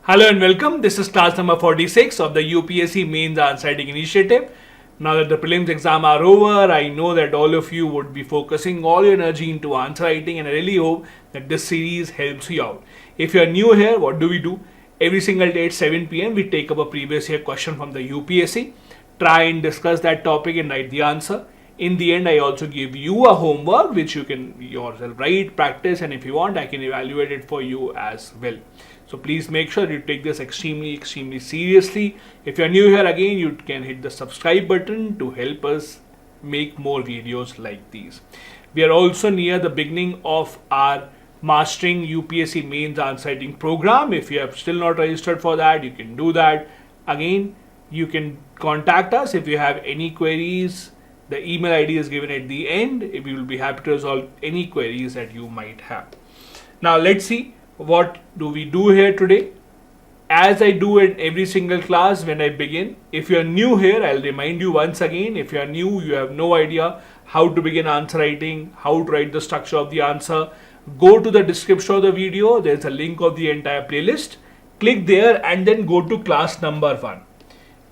Hello and welcome. This is class number 46 of the UPSC Mains Answer Writing Initiative. Now that the prelims exam are over, I know that all of you would be focusing all your energy into answer writing, and I really hope that this series helps you out. If you are new here, what do? Every single day at 7 p.m. we take up a previous year question from the UPSC, try and discuss that topic and write the answer. In the end, I also give you a homework which you can yourself write, practice, and if you want, I can evaluate it for you as well. So please make sure you take this extremely seriously. If you're new here again, you can hit the subscribe button to help us make more videos like these. We are also near the beginning of our Mastering UPSC Mains Answer Writing program. If you have still not registered for that, you can do that. Again, you can contact us if you have any queries. The email ID is given at the end. We will be happy to resolve any queries that you might have. Now let's see. What do we do here today? As I do in every single class when I begin, if you are new here, I'll remind you once again, if you are new, you have no idea how to begin answer writing, how to write the structure of the answer, go to the description of the video. There's a link of the entire playlist. Click there and then go to class number 1.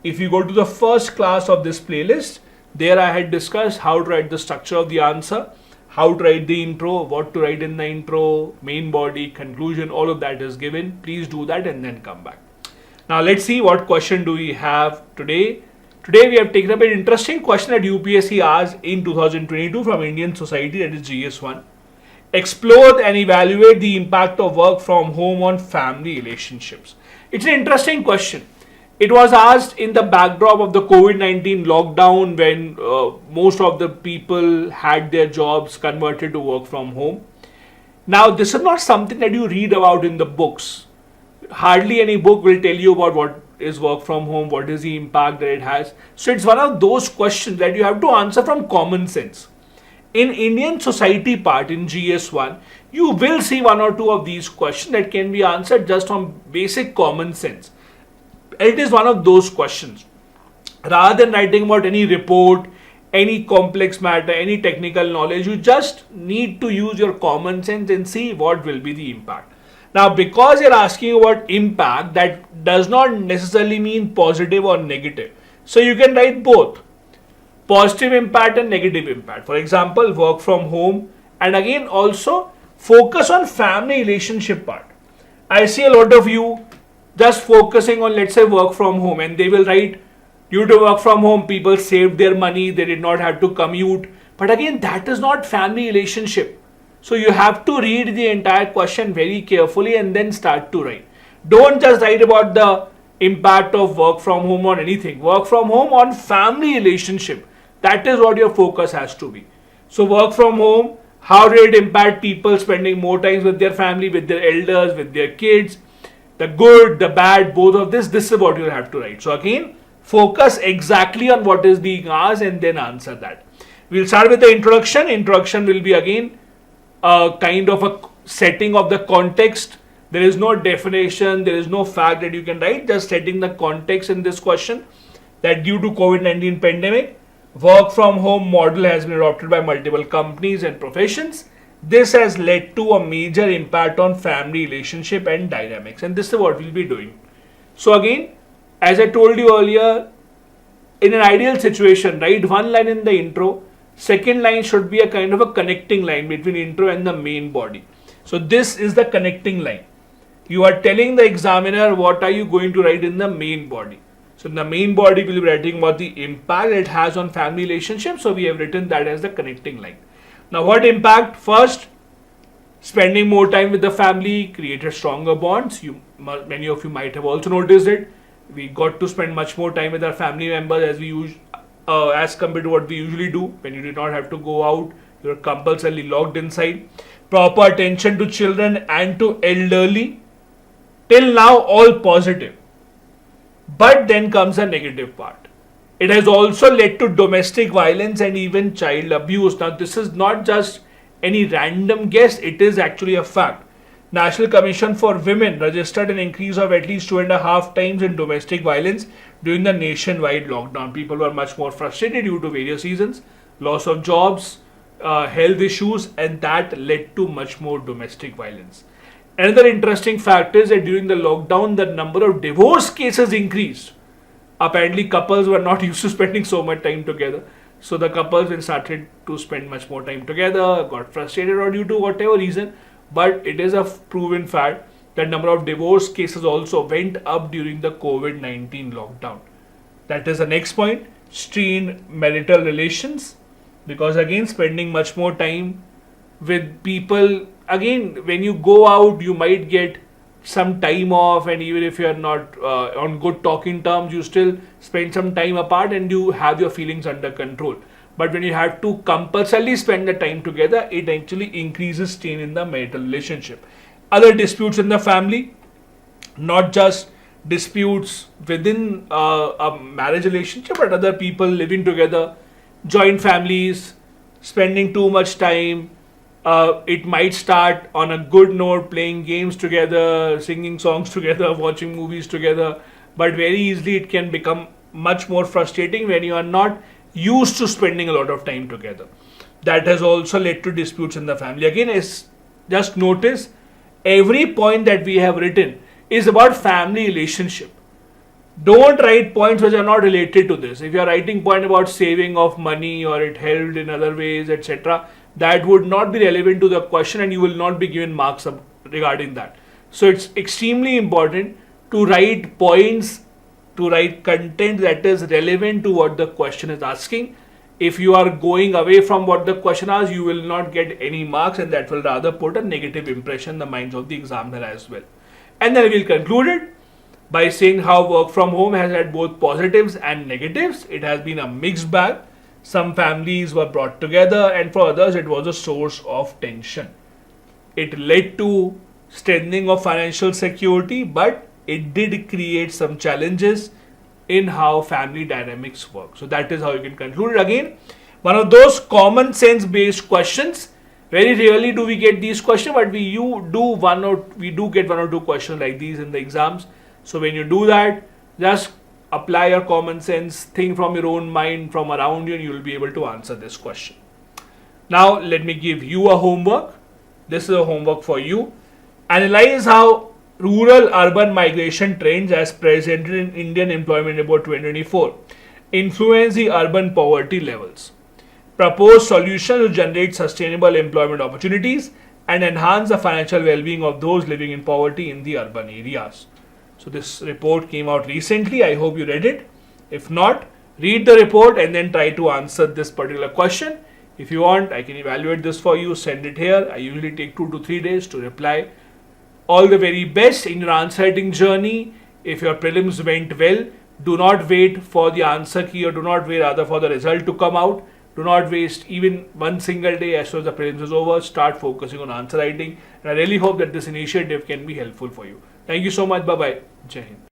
If you go to the first class of this playlist, there I had discussed how to write the structure of the answer, how to write the intro, what to write in the intro, main body, conclusion, all of that is given. Please do that and then come back. Now let's see what question do we have today. Today we have taken up an interesting question that UPSC asked in 2022 from Indian Society, that is GS1. Explore and evaluate the impact of work from home on family relationships. It's an interesting question. It was asked in the backdrop of the COVID-19 lockdown when most of the people had their jobs converted to work from home. Now, this is not something that you read about in the books. Hardly any book will tell you about what is work from home, what is the impact that it has. So, it's one of those questions that you have to answer from common sense. In Indian society part, in GS1, you will see one or two of these questions that can be answered just from basic common sense. It is one of those questions. Rather than writing about any report, any complex matter, any technical knowledge, you just need to use your common sense and see what will be the impact. Now, because you're asking about impact, that does not necessarily mean positive or negative. So you can write both. Positive impact and negative impact. For example, work from home, and again also focus on family relationship part. I see a lot of you just focusing on, let's say, work from home, and they will write, due to work from home, people saved their money, they did not have to commute. But again, that is not family relationship. So you have to read the entire question very carefully and then start to write. Don't just write about the impact of work from home on anything. Work from home on family relationship. That is what your focus has to be. So work from home, how did it impact people spending more time with their family, with their elders, with their kids? The good, the bad, both of this is what you'll have to write. So again, focus exactly on what is being asked and then answer that. We'll start with the introduction. Introduction will be again a kind of a setting of the context. There is no definition, there is no fact that you can write, just setting the context in this question that due to COVID-19 pandemic, work from home model has been adopted by multiple companies and professions. This has led to a major impact on family relationship and dynamics, and this is what we'll be doing. So again, as I told you earlier, in an ideal situation, write one line in the intro. Second line should be a kind of a connecting line between intro and the main body. So this is the connecting line. You are telling the examiner what are you going to write in the main body. So in the main body, we'll be writing about the impact it has on family relationships. So we have written that as the connecting line. Now, what impact? First, spending more time with the family created stronger bonds. Many of you might have also noticed it. We got to spend much more time with our family members as compared to what we usually do. When you did not have to go out, you are compulsorily locked inside. Proper attention to children and to elderly. Till now, all positive. But then comes a negative part. It has also led to domestic violence and even child abuse. Now, this is not just any random guess, it is actually a fact. National Commission for Women registered an increase of at least 2.5 times in domestic violence during the nationwide lockdown. People were much more frustrated due to various reasons, loss of jobs, health issues, and that led to much more domestic violence. Another interesting fact is that during the lockdown, the number of divorce cases increased. Apparently, couples were not used to spending so much time together. So the couples then started to spend much more time together, got frustrated or due to whatever reason. But it is a proven fact that number of divorce cases also went up during the COVID-19 lockdown. That is the next point, strained marital relations. Because again, spending much more time with people, again, when you go out, you might get some time off, and even if you are not on good talking terms, you still spend some time apart and you have your feelings under control. But when you have to compulsorily spend the time together, it actually increases strain in the marital relationship. Other disputes in the family, not just disputes within a marriage relationship, but other people living together, joint families, spending too much time. It might start on a good note, playing games together, singing songs together, watching movies together, but very easily it can become much more frustrating when you are not used to spending a lot of time together. That has also led to disputes in the family. Again, just notice every point that we have written is about family relationship. Don't write points which are not related to this. If you are writing point about saving of money or it helped in other ways, etc., that would not be relevant to the question and you will not be given marks regarding that. So it's extremely important to write points, to write content that is relevant to what the question is asking. If you are going away from what the question asks, you will not get any marks, and that will rather put a negative impression in the minds of the examiner as well. And then we'll conclude it by saying how work from home has had both positives and negatives. It has been a mixed bag. Some families were brought together, and for others it was a source of tension. It led to strengthening of financial security, but it did create some challenges in how family dynamics work. So that is how you can conclude it. Again, one of those common sense based questions. Very rarely do we get these questions, but we do get one or two questions like these in the exams. So when you do that, just apply your common sense, think from your own mind, from around you, and you will be able to answer this question. Now let me give you a homework. This is a homework for you. Analyze how rural-urban migration trends as presented in Indian Employment Report 2024 influence the urban poverty levels. Propose solutions to generate sustainable employment opportunities and enhance the financial well-being of those living in poverty in the urban areas. So this report came out recently. I hope you read it. If not, read the report and then try to answer this particular question. If you want, I can evaluate this for you, send it here. I usually take 2 to 3 days to reply. All the very best in your answer writing journey. If your prelims went well, do not wait for the answer key, or do not wait rather for the result to come out. Do not waste even one single day as soon as the prelims is over. Start focusing on answer writing. And I really hope that this initiative can be helpful for you. Thank you so much. Bye-bye. Jai Hind.